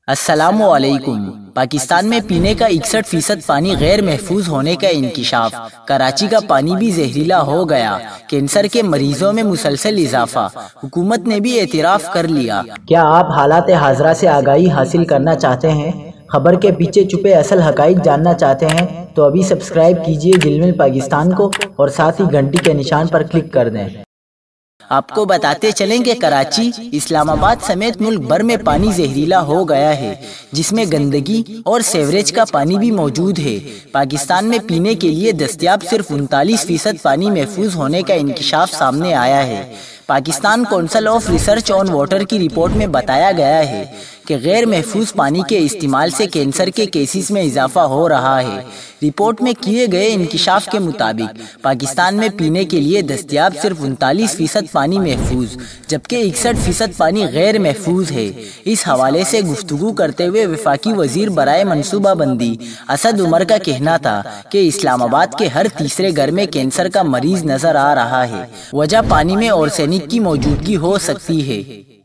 السلام علیکم۔ پاکستان میں پینے کا 61% پانی غیر محفوظ ہونے کا انکشاف۔ کراچی کا پانی بھی زہریلا ہو گیا۔ کینسر کے مریضوں میں مسلسل اضافہ۔ حکومت نے بھی اعتراف کر لیا۔ کیا آپ حالات حاضرہ سے آگاہی حاصل کرنا چاہتے ہیں؟ خبر کے پیچھے چھپے اصل حقائق جاننا چاہتے ہیں تو ابھی سبسکرائب کیجئے جلمل پاکستان کو اور ساتھ ہی گھنٹی کے نشان پر کلک کر دیں۔ آپ کو بتاتے چلیں کہ کراچی، اسلام آباد سمیت ملک بھر میں پانی زہریلا ہو گیا ہے، جس میں گندگی اور سیوریج کا پانی بھی موجود ہے۔ پاکستان میں پینے کے لیے دستیاب صرف 39% پانی محفوظ ہونے کا انکشاف سامنے آیا ہے۔ Pakistan council of research on water کی رپورٹ میں بتایا گیا ہے کہ غیر محفوظ پانی کے استعمال سے کینسر کے کیسز میں اضافہ ہو رہا ہے۔ رپورٹ میں کیے گئے انکشاف کے مطابق پاکستان میں پینے کے لیے دستیاب صرف 39% پانی محفوظ، جبکہ 61% پانی غیر محفوظ ہے۔ اس حوالے سے گفتگو کرتے ہوئے وفاقی وزیر برائے منصوبہ بندی اسد عمر کا کہنا تھا کہ اسلام آباد کے ہر تیسرے گھر میں کینسر کا مریض نظر آ رہا ہے۔ وجہ پانی میں آرسینک کی موجودگی ہو سکتی ہے۔